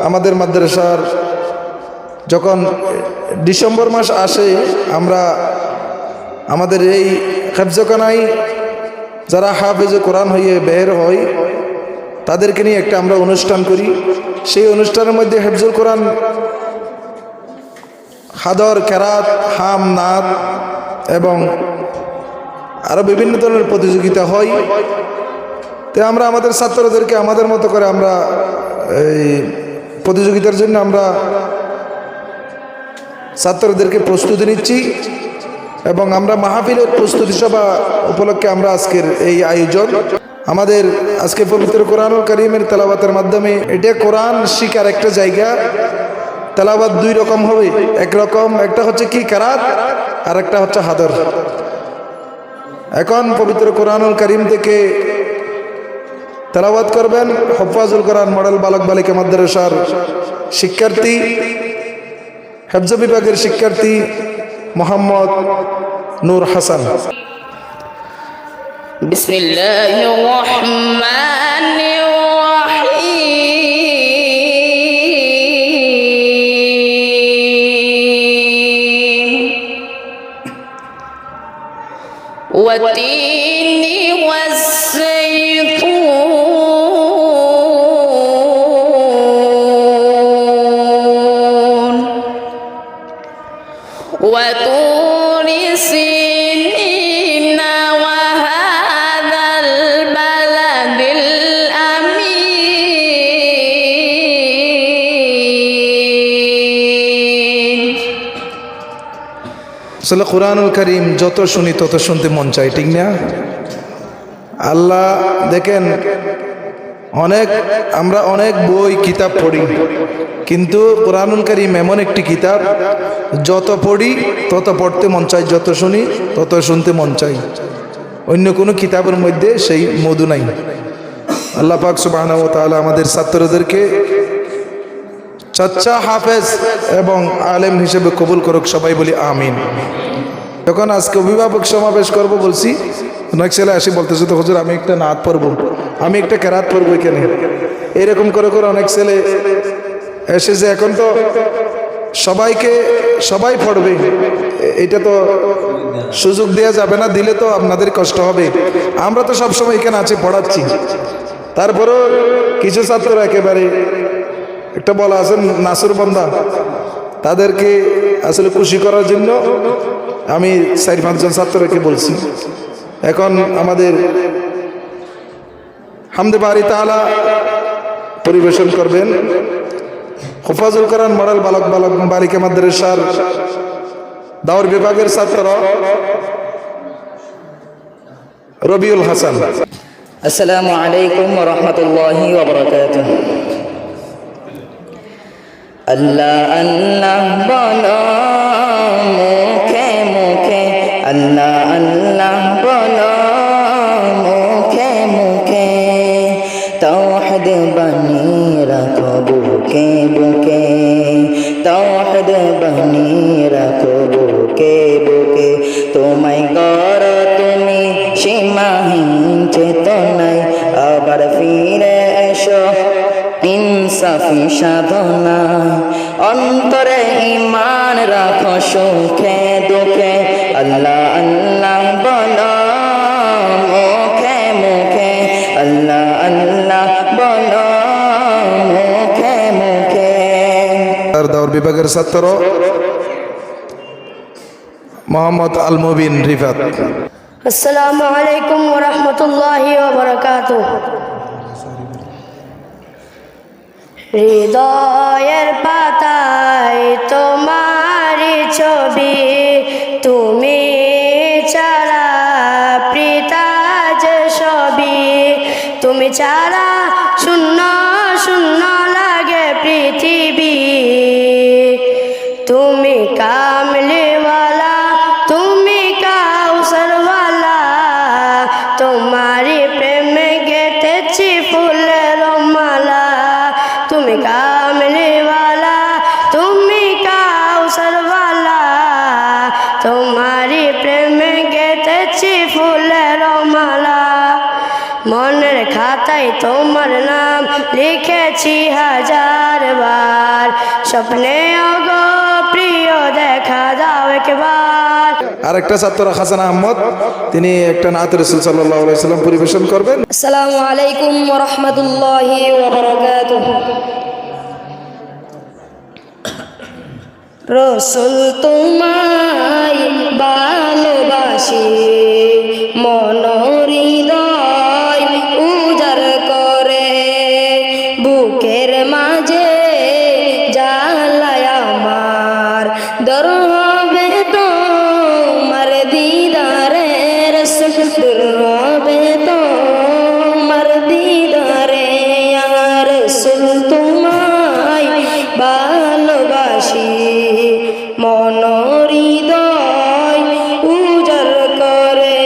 আমাদের মাদ্রাসার যখন ডিসেম্বর মাস আসে আমরা আমাদের এই হেফজখানায় যারা হাফেজে কোরআন হয়ে বের হয় তাদেরকে নিয়ে একটা আমরা অনুষ্ঠান করি। সেই অনুষ্ঠানের মধ্যে হেফজুল কোরআন, হাদর, কেরাত, হাম, নাত এবং আরও বিভিন্ন ধরনের প্রতিযোগিতা হয়। তো আমরা আমাদের ছাত্রদেরকে আমাদের মতো করে আমরা এই প্রতিযোগিতার জন্য আমরা ছাত্রদেরকে প্রস্তুতি নিচ্ছি এবং আমরা মাহফিলের প্রস্তুতি সভা উপলক্ষে আমরা আজকের এই আয়োজন। আমাদের আজকে পবিত্র কোরআনুল কারীমের তেলাওয়াতের মাধ্যমে এটা কোরআন শিখার একটা জায়গা। তেলাওয়াত দুই রকম হবে, একরকম একটা হচ্ছে কি কেরাত আর একটা হচ্ছে হাদর। এখন পবিত্র কোরআনুল কারীম থেকে তেলাওয়াত করবেন হুফাজুল কোরআন মডেল বালক বালিকা মাদ্রাসার শিক্ষার্থী, হেফজ বিভাগের শিক্ষার্থী মোহাম্মদ নূর হাসান। বিসমিল্লাহির রহমানির রহিম ওয়াতিনি ওয়াস-সাইতুন وطور سينين وهذا البلد الأمين। আসলে কোরআনুল কারীম যত শুনি তত শুনতে মন চায়, ঠিক না? আল্লাহ দেখেন, আমরা অনেক বই কিতাব পড়ি, কিন্তু কোরআনুল কারীম এমন একটি কিতাব যত পড়ি তত পড়তে মন চায়, যত শুনি তত শুনতে মন চায়। অন্য কোনো কিতাবের মধ্যে সেই মধু নাই। আল্লাহ পাক সুবহানাহু ওয়া তাআলা আমাদের ছাত্রদেরকে চাচা হাফেজ এবং আলেম হিসেবে কবুল করুক, সবাই বলি আমিন। যখন আজকে অভিভাবক সমাবেশ করব বলছি, অনেক ছেলে আসি বলতেছে তো হুজুর আমি একটা নাত পড়বো, আমি একটা কেরাত পড়বো এখানে, এরকম করে করে অনেক ছেলে এসেছে। এখন তো সবাই পড়বে, এটা তো সুযোগ দেওয়া যাবে না, দিলে তো আপনাদের কষ্ট হবে। আমরা তো সবসময় এখানে আছি, পড়াচ্ছি, তারপরেও কিছু ছাত্র একেবারে একটা বলা আছে নাসুর বান্দা, তাদেরকে আসলে খুশি করার জন্য আমি 4-5 জন ছাত্রকে বলছি। এখন আমাদের হামদে বারি তাআলা পরিবেশন করবেন হুফাজুল কোরআন মডেল বালক বালিকা মাদ্রাসার দাওর বিভাগের ছাত্র রবিউল হাসান। আসসালামু আলাইকুম ওয়া রাহমাতুল্লাহি ওয়া বারাকাতুহু। আল্লাহ আল্লাহ বলো মুখে মুখে, আল্লাহ আল্লাহ বলো মুখে মুখে, তাওহীদ বানিয়ে রাখো বুকে বুকে, তাওহীদ বানিয়ে রাখো বুকে বুকে। তোমায় গড় তুমি সীমাহীন চেতনায়, আবার ফিরে এসো ইনসাফি সাধনা। অন্তরে ঈমান রাখো সুখে দুঃখে, আল্লাহ আল্লাহ বলো মুখে মুখে, আল্লাহ আল্লাহ বলো মুখে মুখে। দাওর বিভাগের ছাত্র মোহাম্মদ আল মুবিন রিফাত। আসসালামু আলাইকুম ওয়া রাহমাতুল্লাহি ওয়া বারাকাতুহু। হৃদয়ের পাতায় তোমার ছবি, তুমি ছাড়া পিতাজ সবই, তুমি ছাড়া শূন্য শূন্য লাগে পৃথিবী। তুমি কামলিওয়ালা, তুমি কাউসারওয়ালা, তোমারই প্রেমে গেঁথেছি ফুলের মালা। তুমি কামলিওয়ালা, তুমি কাউসারওয়ালা, তোমারই প্রেমে গেঁথেছি ফুলের মালা। মনের খাতায় তোমার নাম লিখেছি 1000 বার। স্বপ্নে ওগো প্রিয় দেখা দাও একবার। আরেকটা ছাত্র হাসান আহমদ, তিনি একটা নাত রাসূল সাল্লাল্লাহু আলাইহি সাল্লাম পরিবেশন করবেন। আসসালামু আলাইকুম ওয়া রাহমাতুল্লাহি ওয়া বারাকাতুহু। রসুল তোমায় ভালোবাসি, মন হৃদয় উজাড় করে, বুকের মাঝে জ্বালায় আমার, দর হবে তোমার দিদারে রসুল, দর হবে তোমার দিদারে রসুল তোমায় ভালোবাসি, মন হৃদয় উজাড় করে,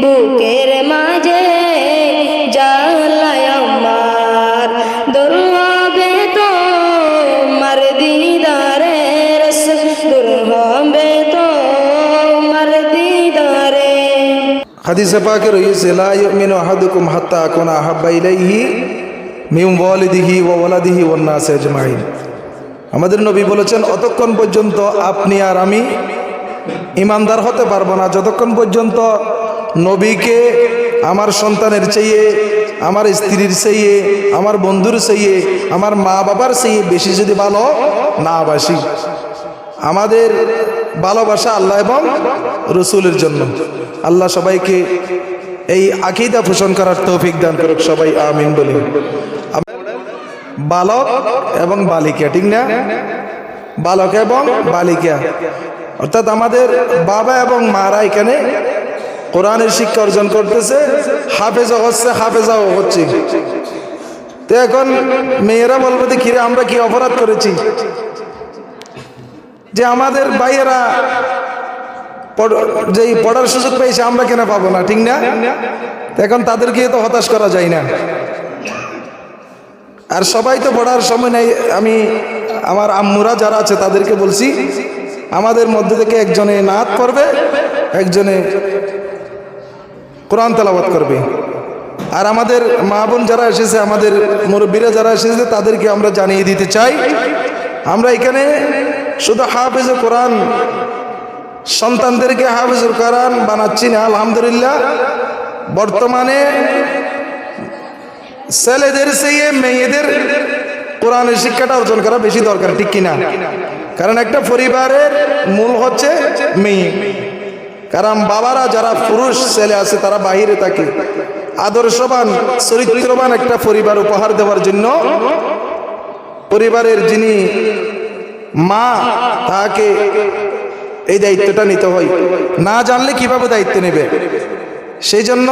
বুকের মাঝে জ্বালায় আমার, দর হবে তোমার দিদারে রসুল, দর হবে তোমার দিদারে। হাদিসে পাকে রয়েছে লা ইউমিনু আহাদুকুম হাত্তা আকুনা আহাব্বা ইলাইহি মিন ওয়ালিদিহি ওয়া ওয়ালাদিহি ওয়ান নাস আজমাইন। আমাদের নবী বলেছেন, অতক্ষণ পর্যন্ত আপনি আর আমি ইমানদার হতে পারবো না যতক্ষণ পর্যন্ত নবীকে আমার সন্তানের চেয়ে, আমার স্ত্রীর চেয়ে, আমার বন্ধুর চেয়ে, আমার মা বাবার চেয়ে বেশি যদি ভালো না বাসি। আমাদের ভালোবাসা আল্লাহ এবং রসুলের জন্য। আল্লাহ সবাইকে এই আকীদা পোষণ করার তৌফিক দান করুক, সবাই আমিন বলি। বালক এবং বালিকা, ঠিক না? বালক এবং বালিকা, অর্থাৎ আমাদের বাবা এবং মারা এখানে কোরআনের শিক্ষা অর্জন করতেছে, হাফেজা হচ্ছে, হাফেজাও হচ্ছে। তো এখন মেয়েরা বলবো যে কিরে আমরা কি অপরাধ করেছি যে আমাদের ভাইয়েরা যে পড়ার সুযোগ পেয়েছে আমরা কেন পাবো না, ঠিক না? এখন তাদেরকে তো হতাশ করা যায় না। আর সবাই তো পড়ার সময় নেই। আমি আমার আম্মুরা যারা আছে তাদেরকে বলছি, আমাদের মধ্যে থেকে একজনে নাত পড়বে, একজনে কোরআন তেলাওয়াত করবে। আর আমাদের মা বোন যারা এসেছে, আমাদের মুরব্বীরা যারা এসেছে, তাদেরকে আমরা জানিয়ে দিতে চাই, আমরা এখানে শুধু হাফেজুল কোরআন সন্তানদেরকে হাফেজুল কোরআন বানাচ্ছি না। আলহামদুলিল্লাহ, বর্তমানে ছেলেদের চেয়ে মেয়েদের কোরআনের শিক্ষাটা অর্জন করা বেশি দরকার, ঠিক কিনা? কারণ একটা পরিবারের মূল হচ্ছে মেয়ে। কারণ বাবারা যারা পুরুষ ছেলে আছে তারা বাহিরে থাকে, আদর্শবান চরিত্রবান একটা পরিবার উপহার দেওয়ার জন্য পরিবারের যিনি মা তাকে এই দায়িত্বটা নিতে হয়। না জানলে কিভাবে দায়িত্ব নেবে? সেই জন্য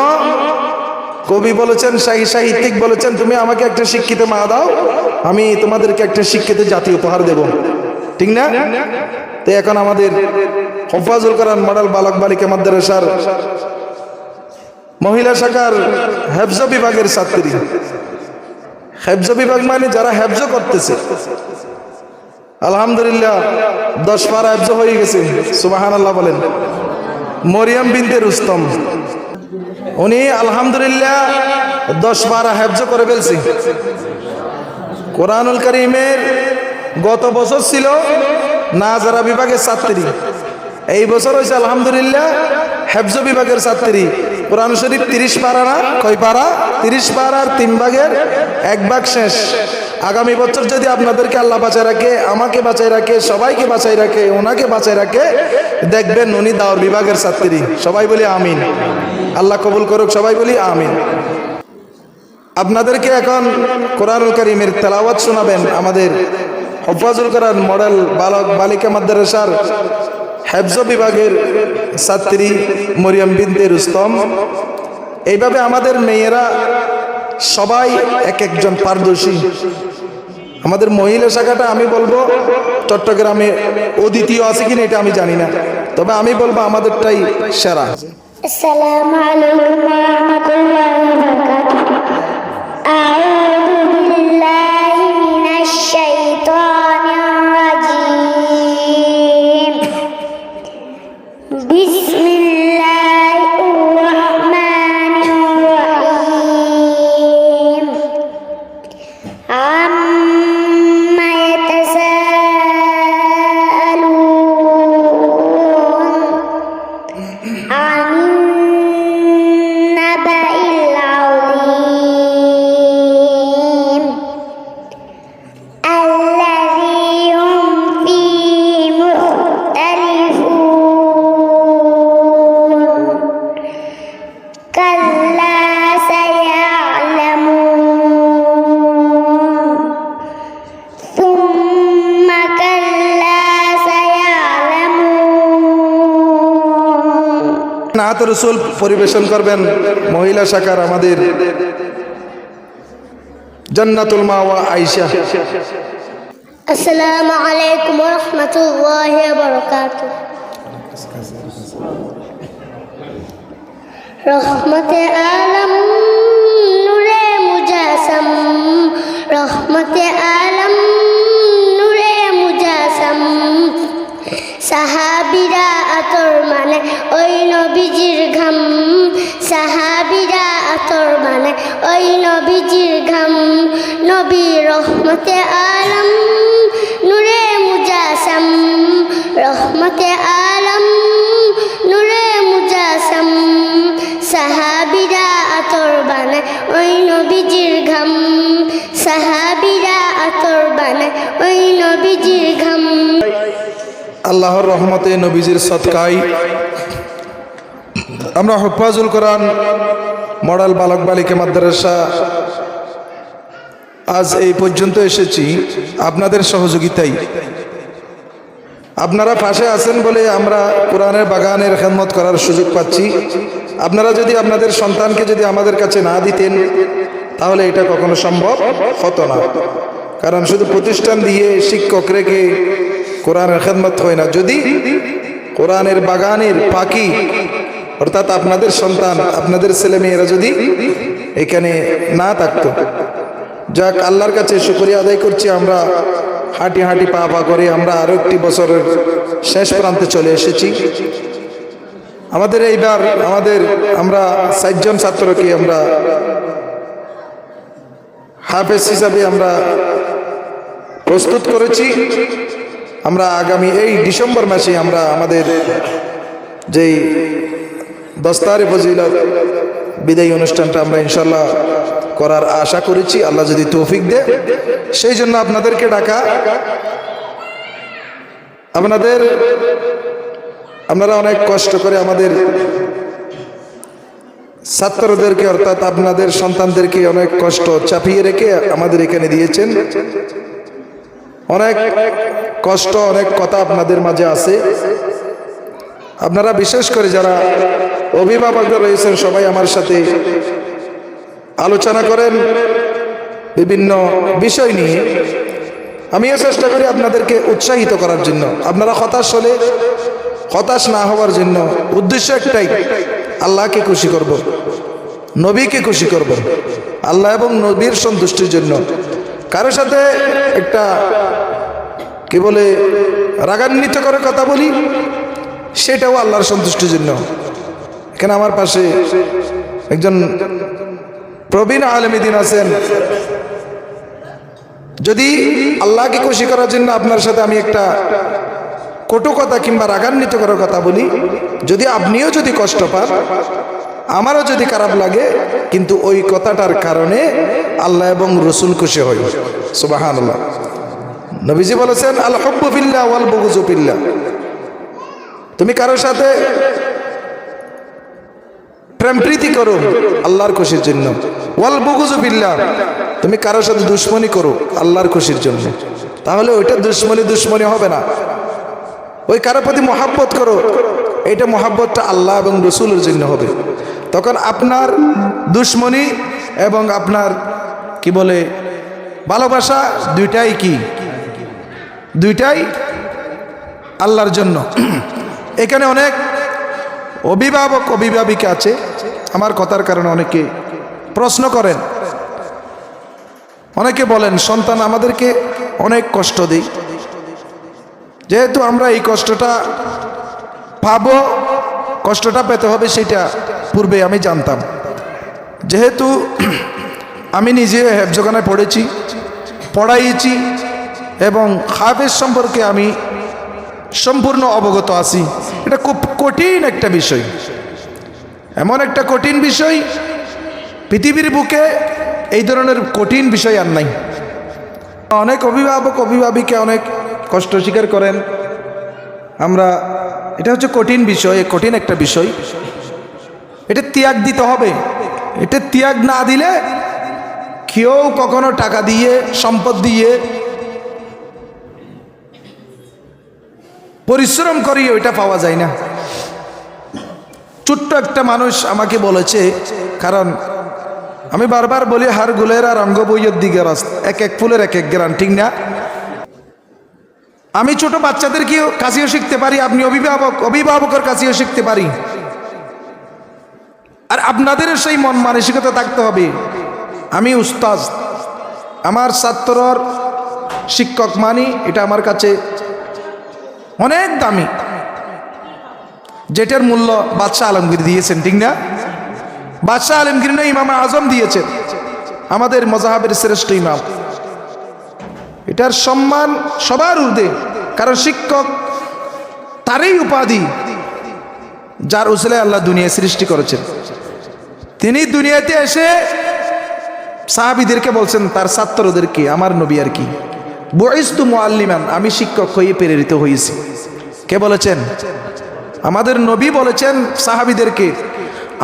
কবি বলেছেন, সাহিত্যিক বলেছেন, তুমি আমাকে একটা শিক্ষিত মা দাও, আমি তোমাদেরকে একটা শিক্ষিত জাতি উপহার দেব, ঠিক না? তো এখন আমাদের হফাজুল কোরআন মডেল বালক বালিকা মাদ্রাসার মহিলা শাখার হেফজ বিভাগের ছাত্রী, হেফজ বিভাগ মানে যারা হেফজ করতেছে, আলহামদুলিল্লাহ 10 পারা হেফজ হয়ে গেছে, সুবহানাল্লাহ বলেন। মরিয়ম বিনতে রুস্তম, উনি আলহামদুলিল্লাহ 10 পারা হেফজ করে ফেলছে। কোরআনুল কারীমের গত বছর ছিল নাজারা বিভাগের ছাত্রী, এই বছর হয়েছে আলহামদুলিল্লাহ হেফজ বিভাগের ছাত্রী। কোরআন শরীফ 30 পারা না, কয় পারা? 30 পারার 3 ভাগের 1 ভাগ শেষ। আগামী বছর যদি আপনাদেরকে আল্লাহ বাঁচায় রাখে, আমাকে বাঁচায় রাখে, সবাইকে বাঁচায় রাখে, ওনাকে বাঁচায় রাখে, দেখবেন উনি দাওর বিভাগের ছাত্রী। সবাই বলি আমিন। আল্লাহ কবুল করুক, সবাই বলি আমিন। আপনাদেরকে এখন কোরআনুল কারীমের তেলাওয়াত শোনাবেন আমাদের হফাজুল কোরআন মডেল বালক বালিকা মাদ্রাসার হেফজ বিভাগের ছাত্রী মরিয়ম বিনতে রুস্তম। এইভাবে আমাদের মেয়েরা সবাই এক একজন পারদর্শী। আমাদের মহিলা শাখাটা আমি বলবো চট্টগ্রামে অদ্বিতীয় আছে কিনা এটা আমি জানি না, তবে আমি বলবো আমাদেরটাই সেরা। আসসালামু আলাইকুম ওয়া রাহমাতুল্লাহি ওয়া বারাকাতুহু। আউযু বিল্লাহি মিনাশ শাইতানির রাজীম। বিসমিল্লাহির রাহমানির রাহিম। আম্মা ইয়াতাসাআলুন নাত রসুল পরিবেশন করবেন মহিলা শাখার আমাদের জান্নাতুল মাওয়া আয়েশা। আসসালামু আলাইকুম ওয়া রাহমাতুল্লাহি ওয়া বারাকাতুহু। রহমতে আলম নূরে মুজাসম, রহমতে আলম নূরে মুজাসম, সাহাবীরা আতর মানে ওই নবীজির ঘাম, সাহাবীরা আতর মানে ওই নবীজির ঘাম, নবী রহমতে আলম নূরে মুজাসম, রহমতে আলম নূরে মুজাসম, সাহাবীরা আতর বানায় ওই নবীজির ঘাম, সাহাবীরা আতর বানায় ওই নবীজির ঘাম। আল্লাহর রহমতে নবীজির সদকায় আমরা হুফাজুল কোরআন মডেল বালক বালিকা মাদ্রাসা আজ এই পর্যন্ত এসেছি আপনাদের সহযোগিতায়। আপনারা পাশে আছেন বলে আমরা কোরআনের বাগানের খেদমত করার সুযোগ পাচ্ছি। আপনারা যদি আপনাদের সন্তানকে যদি আমাদের কাছে না দিতেন তাহলে এটা কখনো সম্ভব হতো না। কারণ শুধু প্রতিষ্ঠান দিয়ে শিক্ষক রেখে কোরআনের খেদমত হয় না। যদি কোরআনের বাগানের পাখি অর্থাৎ আপনাদের সন্তান আপনাদের ছেলেমেয়েরা যদি এখানে না থাকতো, যাক আল্লাহর কাছে শুকরিয়া আদায় করছি, আমরা হাঁটি হাঁটি পা পা করে আমরা আরো একটি বছরের শেষ প্রান্তে চলে এসেছি। আমাদের এইবার আমরা 4 জন ছাত্রকে আমরা হাফেজ হিসাবে আমরা প্রস্তুত করেছি। আমরা আগামী এই ডিসেম্বর মাসে আমরা আমাদের যেই দস্তারে ফজিলত বিদায়ী অনুষ্ঠানটা আমরা ইনশাল্লাহ করার আশা করেছি, আল্লাহ যদি তৌফিক দেয়। সেই জন্য আপনাদেরকে ডাকা। আপনারা অনেক কষ্ট করে আমাদের ছাত্রদেরকে অর্থাৎ আপনাদের সন্তানদেরকে অনেক কষ্ট চাপিয়ে রেখে আমাদের এখানে দিয়েছেন। অনেক কষ্ট অনেক কথা আপনাদের মাঝে আছে। আপনারা বিশেষ করে যারা অভিভাবকরা রয়েছেন সবাই আমার সাথে আলোচনা করেন বিভিন্ন বিষয় নিয়ে। আমিও চেষ্টা করি আপনাদেরকে উৎসাহিত করার জন্য। আপনারা হতাশ হলে হতাশ না হওয়ার জন্য উদ্দেশ্য একটাই, আল্লাহকে খুশি করব, নবীকে খুশি করব, আল্লাহ এবং নবীর সন্তুষ্টির জন্য। কারোর সাথে একটা কি বলে রাগান্বিত করে কথা বলি, সেটাও আল্লাহর সন্তুষ্টির জন্য। এখানে আমার পাশে একজন প্রবীণ আলেমী দিন আছেন। যদি আল্লাহকে খুশি করার জন্য আপনার সাথে আমি একটা কটু কথা কিংবা রাগান্বিত করার কথা বলি, যদি আপনিও যদি কষ্ট পান, আমারও যদি খারাপ লাগে, কিন্তু ওই কথাটার কারণে আল্লাহ এবং রসুল খুশি হয়। সুবহানাল্লাহ। নবীজি বলেছেন আল হুব্বু ফিল্লাহ ওয়াল বুগযু ফিল্লাহ। তুমি কারোর সাথে প্রেম প্রীতি করো আল্লাহর খুশির জন্য, ওয়াল বুগযু ফিল্লাহ। তুমি কারোর সাথে দুশ্মনী করো আল্লাহর খুশির জন্য, তাহলে ওইটা দুশ্মনী হবে না। ওই কারোর প্রতি মহাব্বত করো, এটা মহাব্বতটা আল্লাহ এবং রসুলের জন্য হবে। তখন আপনার দুশ্মনী এবং আপনার কি বলে ভালোবাসা দুইটাই কি, দুইটাই আল্লাহর জন্য। এখানে অনেক অভিভাবক অভিভাবিকা আছে, আমার কথার কারণে অনেকে প্রশ্ন করেন, অনেকে বলেন সন্তান আমাদেরকে অনেক কষ্ট দেয়। যেহেতু আমরা এই কষ্টটা পাবো, কষ্টটা পেতে হবে সেটা পূর্বে আমি জানতাম। যেহেতু আমি নিজে হেফজখানায় পড়েছি, পড়াইছি এবং হাফেজ সম্পর্কে আমি সম্পূর্ণ অবগত আছি। এটা খুব কঠিন একটা বিষয়, এমন একটা কঠিন বিষয়, পৃথিবীর বুকে এই ধরনের কঠিন বিষয় আর নাই। অনেক অভিভাবক অভিভাবিকা অনেক কষ্ট স্বীকার করেন। এটা হচ্ছে কঠিন বিষয়, কঠিন একটা বিষয়, এটা ত্যাগ দিতে হবে। এটা ত্যাগ না দিলে কেউ কখনো টাকা দিয়ে সম্পদ দিয়ে পরিশ্রম করিয়ে ওইটা পাওয়া যায় না। ছোট্ট একটা মানুষ আমাকে বলেছে, কারণ আমি বারবার বলি হার গুলের আর অঙ্গ বইয়ের দিকে রাস্তা, এক এক ফুলের এক এক গ্রান, ঠিক না? আমি ছোট বাচ্চাদেরকেও কাছেও শিখতে পারি, আপনি অভিভাবকের কাছেও শিখতে পারি। আর আপনাদেরও সেই মন মানসিকতা থাকতে হবে, আমি উস্তাদ, আমার ছাত্রর শিক্ষক মানি, এটা আমার কাছে অনেক দামি, যেটার মূল্য বাদশাহ আলমগীর দিয়েছেন, ঠিক না? বাদশাহ আলমগীর না, ইমাম আজম দিয়েছেন, আমাদের মজাহাবের শ্রেষ্ঠ ইমাম। এটার সম্মান সবার ঊর্ধ্বে, কারণ শিক্ষক তারই উপাধি যার উসিলে আল্লাহ দুনিয়া সৃষ্টি করেছেন। তিনি দুনিয়াতে এসে সাহাবীদেরকে বলছেন, তার ছাত্রদেরকে, আমার নবী আর কি, বুইস্তু মুআল্লিমান, আমি শিক্ষক হয়ে প্রেরিত হয়েছি। কে বলেছেন? আমাদের নবী বলেছেন সাহাবীদেরকে,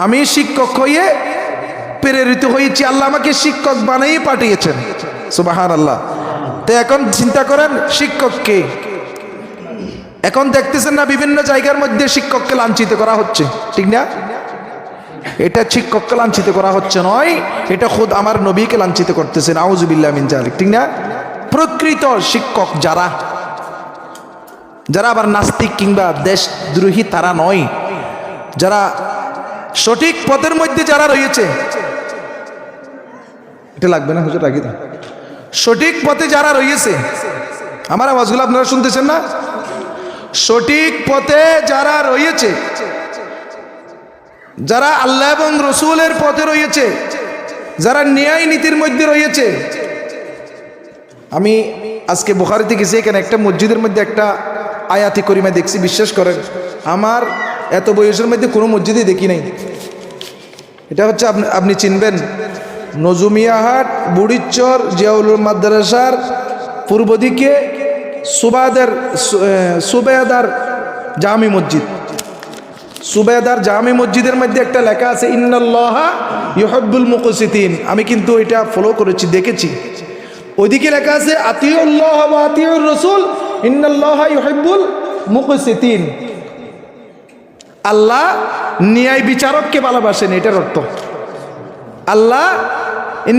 আমি শিক্ষক হয়ে প্রেরিত হয়েছি, আল্লাহ আমাকে শিক্ষক বানিয়ে পাঠিয়েছেন। সুবহানাল্লাহ। তো এখন চিন্তা করেন শিক্ষক কে? এখন দেখতেছেন না বিভিন্ন জায়গার মধ্যে শিক্ষককে লাঞ্ছিত করা হচ্ছে, ঠিক না? এটা শিক্ষককে লাঞ্ছিত করা হচ্ছে নয়, এটা খুদ আমার নবীকে লাঞ্ছিত করতেছেন, আউযুবিল্লাহ মিন যালিক, ঠিক না? প্রকৃত শিক্ষক যারা আবার নাস্তিক কিংবা দেশদ্রোহী তারা নয়, যারা সঠিক পথের মধ্যে যারা রয়েছে, এটা লাগবে না হুজুর, রাখি দাও। সঠিক পথে যারা রয়েছে, আমার আওয়াজগুলো আপনারা শুনতেছেন না? সঠিক পথে যারা রয়েছে, যারা আল্লাহ এবং রসুলের পথে রয়েছে, যারা ন্যায় নীতির মধ্যে রয়েছে। আমি আজকে বুখারীতে গেছি, এখানে একটা মসজিদের মধ্যে একটা আয়াতি করিমা দেখছি, বিশ্বাস করেন আমার এত বয়সের মধ্যে কোনো মসজিদে দেখি নাই। এটা হচ্ছে আপনি চিনবেন, নজুমিয়াহাট বুড়িচর জিয়াউল মাদ্রাসার পূর্ব দিকে সুবেদার জামি মসজিদ, সুবেদার জামি মসজিদের মধ্যে একটা লেখা আছে, ইন্নাল্লাহা ইউহিব্বুল মুকসিতিন। আমি কিন্তু এটা ফলো করেছি, দেখেছি। ওইদিকে লেখা আছে আতিউল্লাহ ওয়া আতিউর রাসূল ইন্নাল্লাহা ইউহিব্বুল মুকসিতিন। আল্লাহ ন্যায় বিচারককে ভালোবাসেন, এটার অর্থ। আল্লাহ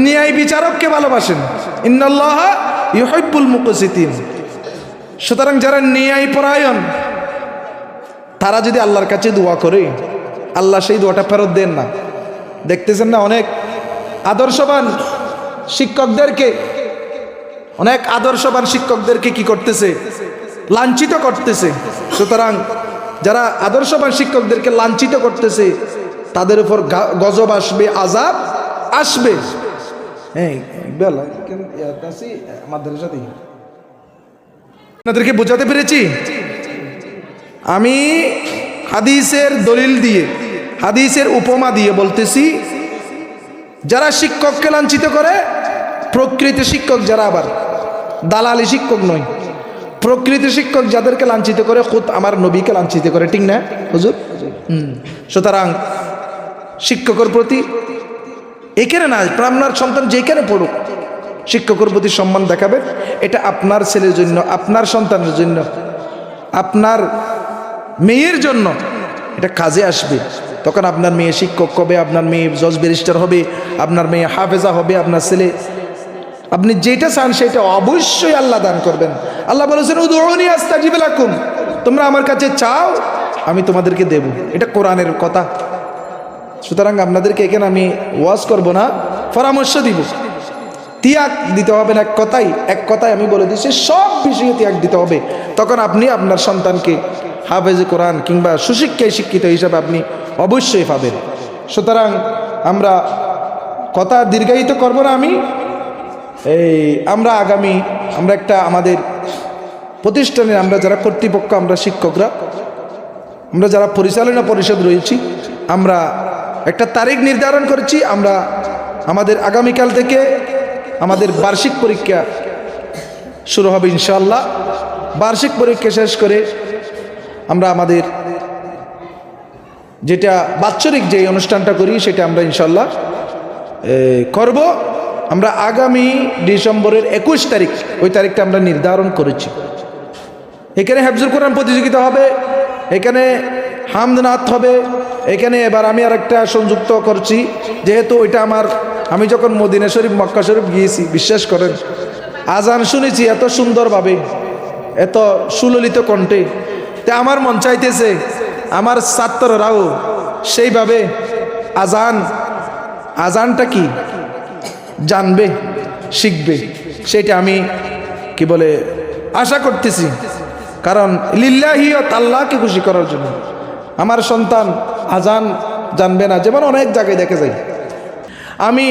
ন্যায় বিচারককে ভালোবাসেন, ইন্নাল্লাহা ইউহিব্বুল মুকসিতিন। সুতরাং যারা ন্যায় পরায়ণ, তারা যদি আল্লাহর কাছে দোয়া করে, আল্লাহ সেই দোয়াটা ফেরত দেন না। দেখতেছেন না অনেক আদর্শবান শিক্ষকদেরকে কি করতেছে? লাঞ্ছিত করতেছে। সুতরাং যারা আদর্শবান শিক্ষকদেরকে লাঞ্ছিত করতেছে, তাদের উপর গজব আসবে, আযাব আসবে। আপনাদেরকে বোঝাতে পেরেছি? আমি হাদিসের দলিল দিয়ে, হাদিসের উপমা দিয়ে বলতেছি, যারা শিক্ষককে লাঞ্ছিত করে, প্রকৃত শিক্ষক যারা, আবার দালালি শিক্ষক নয়, প্রকৃত শিক্ষক যাদেরকে লাঞ্ছিত করে, খুদ আমার নবীকে লাঞ্ছিত করে, ঠিক না হুজুর? সুতরাং শিক্ষকের প্রতি, এখানে না, আপনার সন্তান যেখানে পড়ুক, শিক্ষকের প্রতি সম্মান দেখাবেন। এটা আপনার ছেলের জন্য, আপনার সন্তানের জন্য, আপনার মেয়ের জন্য এটা কাজে আসবে। তখন আপনার মেয়ে শিক্ষক হবে, আপনার মেয়ে জজ ব্যারিস্টার হবে, আপনার মেয়ে হাফেজা হবে, আপনার ছেলে, আপনি যেটা চান সেটা অবশ্যই আল্লাহ দান করবেন। আল্লাহ বলেছেন উদউনি আস্তাজিব লাকুম, তোমরা আমার কাছে চাও, আমি তোমাদেরকে দেব। এটা কোরআনের কথা। সুতরাং আপনাদেরকে এখানে আমি ওয়াজ করব না, পরামর্শ দিব। ত্যাগ দিতে হবে না, এক কথায় আমি বলে দিচ্ছি, সব বিষয়ে ত্যাগ দিতে হবে। তখন আপনি আপনার সন্তানকে হাফেজে কোরআন কিংবা সুশিক্ষায় শিক্ষিত হিসাবে আপনি অবশ্যই পাবেন। সুতরাং আমরা কথা দীর্ঘায়িত করব না। আমরা একটা আমাদের প্রতিষ্ঠানের, আমরা যারা কর্তৃপক্ষ, আমরা শিক্ষকরা, আমরা যারা পরিচালনা পরিষদ রয়েছি, আমরা একটা তারিখ নির্ধারণ করেছি। আমাদের আগামীকাল থেকে আমাদের বার্ষিক পরীক্ষা শুরু হবে ইনশাআল্লাহ। বার্ষিক পরীক্ষা শেষ করে আমরা আমাদের যেটা বাৎসরিক যে অনুষ্ঠানটা করি, সেটা আমরা ইনশাআল্লাহ করব। আমরা আগামী ডিসেম্বরের 21 তারিখ, ওই তারিখটা আমরা নির্ধারণ করেছি। এখানে হেফজুল কোরআন প্রতিযোগিতা হবে, এখানে হামদ নাত হবে, এখানে এবার আমি আর একটা সংযুক্ত করছি, যেহেতু ওইটা আমি যখন মদিনা শরীফ মক্কা শরীফ গিয়েছি, বিশ্বাস করেন আজান শুনেছি এত সুন্দরভাবে, এত সুললিত কণ্ঠে, তা আমার মন চাইতেছে আমার ছাত্ররাও সেইভাবে আজানটা কি জানবে, শিখবে, সেটা আমি কি বলে আশা করতেছি। কারণ লিল্লাহি ও আল্লাহকে খুশি করার জন্য। আমার সন্তান আজান জানবে না, যেমন অনেক জায়গায় দেখে যায়। আমি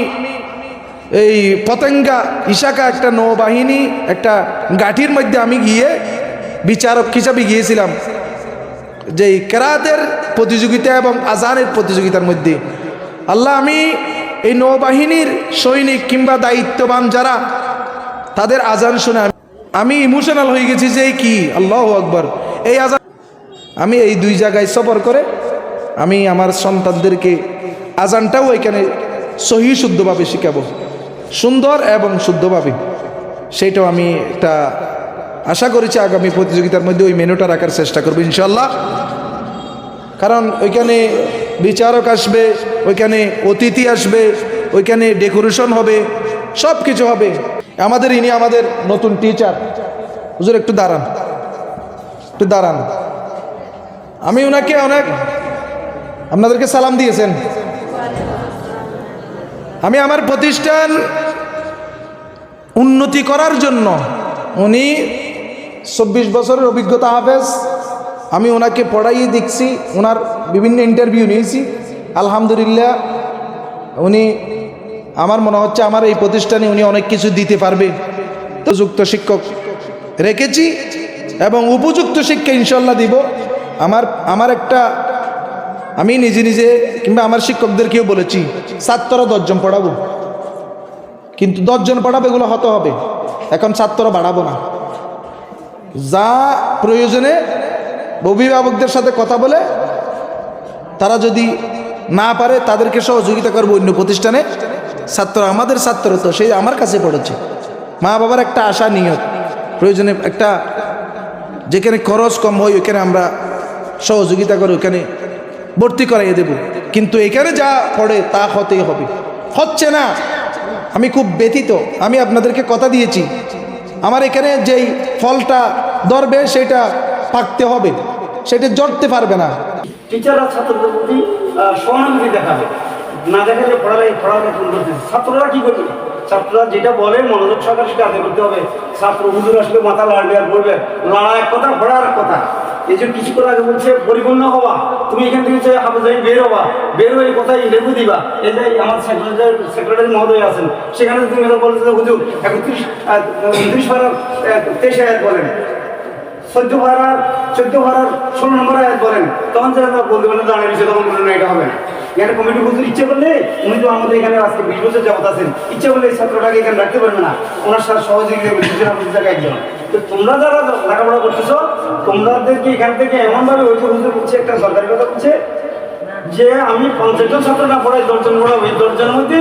এই পতেঙ্গা ইশাকা একটা নৌবাহিনী একটা গাঠির মধ্যে আমি গিয়ে বিচারক হিসাবে গিয়েছিলাম, যে কেরাতের প্রতিযোগিতা এবং আজানের প্রতিযোগিতার মধ্যে। আল্লাহ, আমি এই নৌবাহিনীর সৈনিক কিংবা দায়িত্ববান যারা, তাদের আজান শুনে আমি ইমোশনাল হয়ে গেছি যে কি আল্লাহু আকবার, এই আজান। আমি এই দুই জায়গায় সফর করে আমি আমার সন্তানদেরকে আজানটাও এখানে সহি শুদ্ধভাবে শিখাবো, সুন্দর এবং শুদ্ধভাবে। সেইটাও আমি একটা আশা করেছি আগামী প্রতিযোগিতার মধ্যে ওই মেনুটা রাখার চেষ্টা করবো ইনশাল্লাহ। কারণ ওইখানে বিচারক আসবে, ওইখানে অতিথি আসবে, ওইখানে ডেকোরেশন হবে, সব কিছু হবে। ইনি আমাদের নতুন টিচার। হুজুর একটু দাঁড়ান। আমি ওনাকে আপনাদেরকে সালাম দিয়েছেন। আমি আমার প্রতিষ্ঠান উন্নতি করার জন্য, উনি 24 বছরের অভিজ্ঞতা হাফেজ, আমি ওনাকে পড়াইয়ে দেখছি, ওনার বিভিন্ন ইন্টারভিউ নিয়েছি। আলহামদুলিল্লাহ উনি, আমার মনে হচ্ছে আমার এই প্রতিষ্ঠানে উনি অনেক কিছু দিতে পারবে। উপযুক্ত শিক্ষক রেখেছি এবং উপযুক্ত শিক্ষা ইনশাল্লাহ দিব। আমি নিজে কিংবা আমার শিক্ষকদেরকেও বলেছি, ছাত্র 10 জন পড়াবো, কিন্তু 10 জন পড়াবে এগুলো হতে হবে। এখন ছাত্র বাড়াবো না, যা প্রয়োজনে অভিভাবকদের সাথে কথা বলে তারা যদি না পারে তাদেরকে সহযোগিতা করবো অন্য প্রতিষ্ঠানে। আমাদের ছাত্র তো সেই আমার কাছে পড়েছে, মা বাবার একটা আশা নিয়ত, প্রয়োজনে একটা যেখানে খরচ কম হয় ওইখানে আমরা সহযোগিতা করে ওইখানে ভর্তি করাইয়ে দেব। কিন্তু এখানে যা পড়ে তা হতেই হবে, হচ্ছে না। আমি খুব ব্যথিত। আমি আপনাদেরকে কথা দিয়েছি, আমার এখানে যেই ফলটা ধরবে সেটা পাকতে হবে, সেটা জড়তে পারবে না। টিচাররা ছাত্রদের প্রতি সহানুভূতি দেখাবে, না দেখালে পড়ালেখা করতে ছাত্ররা কি করবে? ছাত্ররা যেটা বলে মনোযোগ সহকারে সেটা আদায় করতে হবে। ছাত্র হুজুর আসলে মাথা লাড়বে আর বলবে, লড়া এক কথা পড়া এক কথা। এই যে কিছুক্ষণ আগে বলছে পরিপূর্ণ হওয়া, তুমি এখান থেকে হাফেজাই বের হবা, বের হয়ে কোথায় ইন্টারভিউ দিবা। এই যে আমার সেক্রেটারি মহোদয় আছেন, সেখানে তুমি বলছো হুজুর 29 পারার 23 আয়াত বলেন, 14 পারার 16 নম্বর আয়াত বলেন, তখন যে বলতে বলেন দাঁড়িয়ে দিচ্ছে, তখন বললেন এটা হবে না। এখানে কমিটি হুজুর ইচ্ছে করলে, উনি তো আমাদের এখানে আজকে 20 বছর যাবত আছেন, ইচ্ছে করলে এই ছাত্রটাকে এখানে রাখতে পারবে না, ওনার সাথে সহযোগী একজন। তো তোমরা যারা লেখাপড়া করতেছো, তোমাদেরকে এখান থেকে এমনভাবে ওই যে হুজুর বলছে, একটা সরকারি কথা বলছে যে আমি 50 জন ছাত্র না পড়াই 10 জন পড়াবো, এই 10 জনের মধ্যে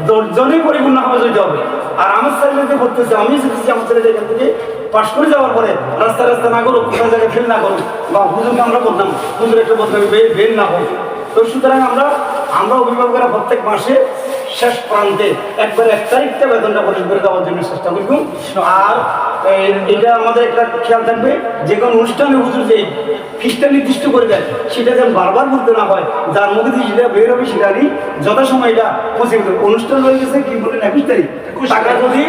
10 জনই পরিপূর্ণ হাফেজ হইতে হবে। আর আমার ছেলেকে করতেছে, আমি শিখেছি আমার ছেলে এখান থেকে পাশ করে যাওয়ার পরে রাস্তা না করুক, কোনো জায়গায় ফেল না করুক, বা হুজুরকে আমরা বলতাম হুজুর একটা বলতে হবে বের না হোক। তো সুতরাং আমরা অভিভাবকেরা প্রত্যেক মাসে শেষ প্রান্তে একবার 1 তারিখটা বেতনটা পরিশোধ করে দেওয়ার জন্য চেষ্টা করব। আর এটা আমাদের একটা খেয়াল থাকবে, যে কোনো অনুষ্ঠানে হুজুর যে ফিসটা নির্দিষ্ট করে দেয় সেটা যেন বারবার বলতে না হয়, যার মধ্যে দিয়ে সেটা বের হবে সেটা নিয়ে যথাসময় এটা পৌঁছে দেবে। অনুষ্ঠান হয়ে গেছে কি বলেন 21 তারিখ, টাকা যদি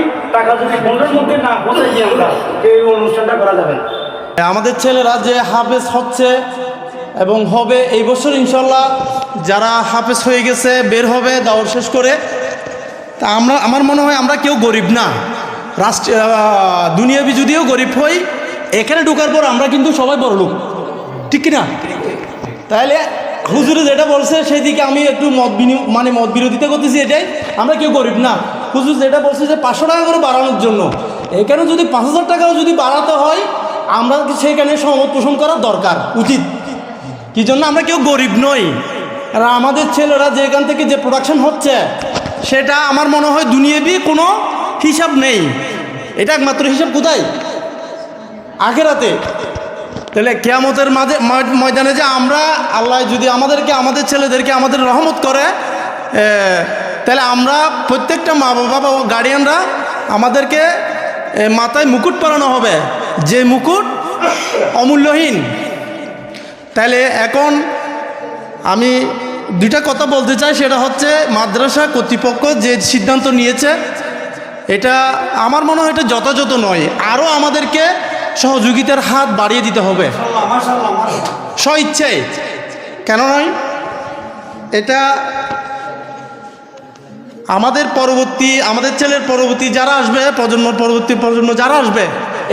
15-র মধ্যে না পৌঁছাই দিয়ে আমরা এই অনুষ্ঠানটা করা যাবে। আমাদের ছেলেরা যে হাফেজ হচ্ছে এবং হবে এই বছর ইনশাল্লাহ, যারা হাফেজ হয়ে গেছে বের হবে দাওয়াত শেষ করে, তা আমার মনে হয় আমরা কেউ গরিব না। দুনিয়াবি যদিও গরিব হই, এখানে ঢোকার পর আমরা কিন্তু সবাই বড় লোক, ঠিক কিনা? তাহলে হুজুরে যেটা বলছে সেই দিকে আমি একটু মত বিরোধিতা করতেছি। এটাই, আমরা কেউ গরিব না। হুজুর যেটা বলছে যে 500 টাকা করে বাড়ানোর জন্য, এখানে যদি 5000 টাকাও যদি বাড়াতে হয়, আমরা সেখানে সহমত পোষণ করা দরকার, উচিত। কি জন্য? আমরা কেউ গরিব নই। আর আমাদের ছেলেরা যে এখান থেকে যে প্রোডাকশন হচ্ছে, সেটা আমার মনে হয় দুনিয়াবি কোনো হিসাব নেই। এটা একমাত্র হিসাব কোথায়? আখেরাতে। তাহলে কিয়ামতের ময়দানে যে আমরা আল্লাহ যদি আমাদেরকে, আমাদের ছেলেদেরকে আমাদের রহমত করে, তাহলে আমরা প্রত্যেকটা মা বাবা বা গার্ডিয়ানরা আমাদেরকে মাথায় মুকুট পরানো হবে, যে মুকুট অমূল্যহীন। তাহলে এখন আমি দুইটা কথা বলতে চাই, সেটা হচ্ছে মাদ্রাসা কর্তৃপক্ষ যে সিদ্ধান্ত নিয়েছে এটা আমার মনে হয় এটা যথাযথ নয়। আরও আমাদেরকে সহযোগিতার হাত বাড়িয়ে দিতে হবে স্ব ইচ্ছায়। কেন নয়? এটা আমাদের ছেলের পরবর্তী যারা আসবে, পরবর্তী প্রজন্ম যারা আসবে,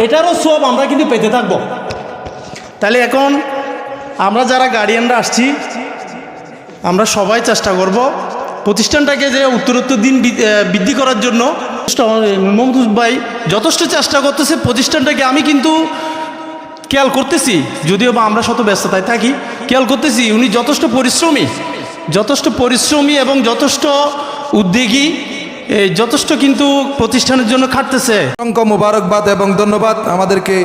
এটারও সব আমরা কিন্তু পেতে থাকব। তাহলে এখন আমরা যারা গার্ডিয়ানরা আসছি, আমরা সবাই চেষ্টা করব প্রতিষ্ঠানটাকে যে উত্তরোত্তর দিন বৃদ্ধি করার জন্য। মমতাজ ভাই যথেষ্ট চেষ্টা করতেছে প্রতিষ্ঠানটাকে, আমি কিন্তু খেয়াল করতেছি, যদিও বা আমরা শত ব্যস্ততায় থাকি, খেয়াল করতেছি উনি যথেষ্ট পরিশ্রমী এবং যথেষ্ট উদ্যোগী, যথেষ্ট কিন্তু প্রতিষ্ঠানের জন্য খাটতেছে। অসংখ্য মুবারকবাদ এবং ধন্যবাদ। আমাদেরকে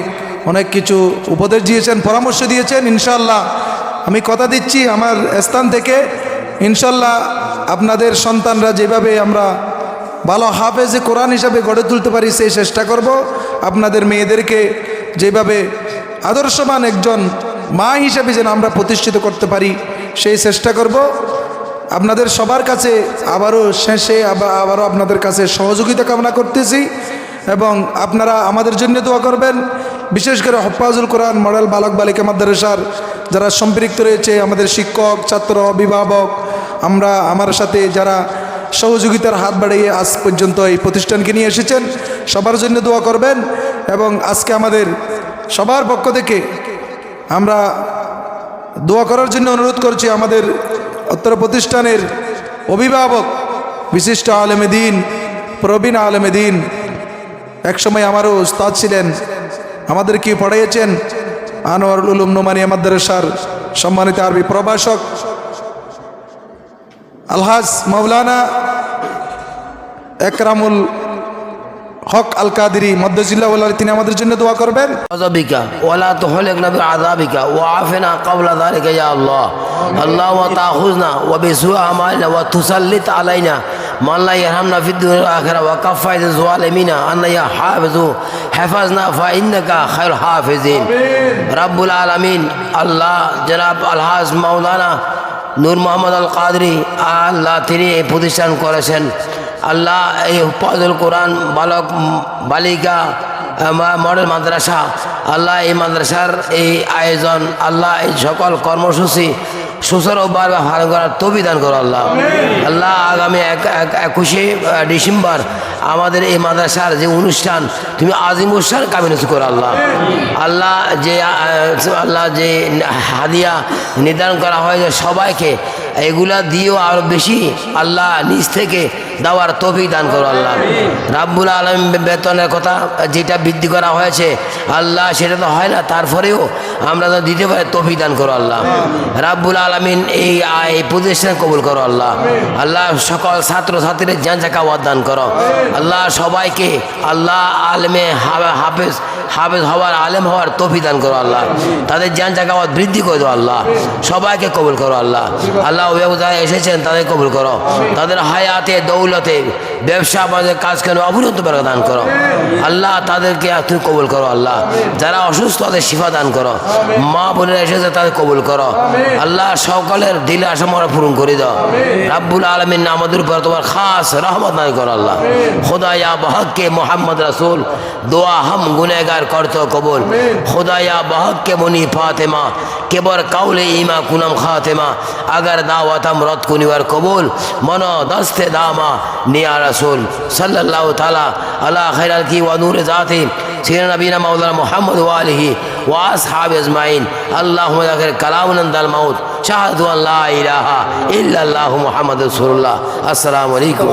অনেক কিছু উপদেশ দিয়েছেন, পরামর্শ দিয়েছেন। ইনশাল্লাহ আমি কথা দিচ্ছি আমার স্থান থেকে, ইনশাল্লাহ আপনাদের সন্তানরা যেভাবে আমরা ভালো হাফেজে কোরআন হিসাবে গড়ে তুলতে পারি সেই চেষ্টা করব। আপনাদের মেয়েদেরকে যেভাবে আদর্শবান একজন মা হিসাবে যেন আমরা প্রতিষ্ঠিত করতে পারি সেই চেষ্টা করব। আপনাদের সবার কাছে আবারও শেষে আবারও আপনাদের কাছে সহযোগিতা কামনা করতেছি এবং আপনারা আমাদের জন্য দোয়া করবেন। বিশেষ করে হফাজুল কোরআন মডেল বালক বালিকা মাদ্রাসার যারা সম্পৃক্ত রয়েছে, আমাদের শিক্ষক, ছাত্র, অভিভাবক, আমার সাথে যারা সহযোগিতার হাত বাড়িয়ে আজ পর্যন্ত এই প্রতিষ্ঠানকে নিয়ে এসেছেন, সবার জন্য দোয়া করবেন। এবং আজকে আমাদের সবার পক্ষ থেকে আমরা দোয়া করার জন্য অনুরোধ করছি আমাদের উত্তর প্রতিষ্ঠানের অভিভাবক, বিশিষ্ট আলেমে দ্বীন, প্রবীণ আলেমে দ্বীন, একসময় আমারও উস্তাদ ছিলেন, আমাদেরকে পড়িয়েছেন, আনোয়ারুল উলুম নোমানিয়া মাদ্রাসার সম্মানিত আরবি প্রভাষক আলহাজ মাওলানা একরামুল হক আল কাদেরী মধ্যজিল্লা, তিনি আমাদের জন্য দোয়া করবেন। غضبك ولا تهلكنا بعذابك وعافنا قبل ذلك يا الله. اللهم تأخذنا وبسوء أعمالنا وتسلط علينا من لا يرحمنا في الدنيا والآخرة وكفى الظالمين أن يا حافظ حفظنا فإنك خير الحافظين. رب العالمين আল্লাহ জনাব আলহাজ মাওলানা নূর মোহাম্মদ আল কাদেরী আল্লাহ তিনি এই প্রতিষ্ঠান করেছেন। আল্লাহ এই হুফাজুল কোরআন বালক বালিকা মডেল মাদ্রাসা, আল্লাহ এই মাদ্রাসার এই আয়োজন, আল্লাহ এই সকল কর্মসূচি সুচারুভাবে পালন করার তৌফিক দান করো আল্লাহ। আল্লাহ আগামী 21শে ডিসেম্বর আমাদের এই মাদ্রাসার যে অনুষ্ঠান, তুমি আজিম অনুষ্ঠান কামিনতি করো আল্লাহ। আল্লাহ যে হাদিয়া নির্ধারণ করা হয়েছে সবাইকে এগুলা দিয়েও আরও বেশি আল্লাহ নিজ থেকে দেওয়ার তৌফিক দান করো আল্লাহ। রাব্বুল আলামিন বেতনের কথা যেটা বৃদ্ধি করা হয়েছে আল্লাহ, সেটা তো হয় না, তারপরেও আমরা তো দিতে পারি, তৌফিক দান করো আল্লাহ। রাব্বুল আলামিন এই প্রতিষ্ঠান কবুল করো আল্লাহ। আল্লাহ সকল ছাত্রছাত্রীদের জান জাকাওয়াত দান করো আল্লাহ। সবাইকে আল্লাহ আলেমে হাফেজ হওয়ার, আলেম হওয়ার তৌফিক দান করো আল্লাহ। তাদের জান জাকাওয়াত বৃদ্ধি করে দাও আল্লাহ। সবাইকে কবুল করো আল্লাহ। আল্লাহ যারা এসেছেন তাদের কবুল করো, তাদের হায়াতে দৌলতে ব্যবসা বাণিজ্যের কাজ কেন অবনত দান করো আল্লাহ। তাদেরকে তুমি কবুল করো আল্লাহ। যারা অসুস্থ তাদের শিফা দান করো, মা বোনেরা এসেছে তাদের কবুল করো আল্লাহ। সকলের দিলে আশা মরা পূরণ করে দাও রাব্বুল আলামিন। আমাদের উপর তোমার খাস রহমত দান করো আল্লাহ। खुदाया बहक के मोहम्मद रसूल दुआ हम गुनहगार करतो कबूल। खुदाया बहक के मुनी फातिमा केबर काउले इमा कुनम खातिमा अगर दावतम रत कुनिवर कबूल मनो दस्ते दामा निया रसूल सल्लल्लाहु ताला अला खैरल की व नूर ज़ाती सीना नबीना मौलाना मोहम्मद वालिही व अस्हाब अजमाइन। अल्लाहुम्मा ज़ाकिर कलामुनंदल मौत शहादु अन ला इलाहा इल्लल्लाहु मुहम्मद रसूलुल्लाह। अस्सलामु अलैकुम।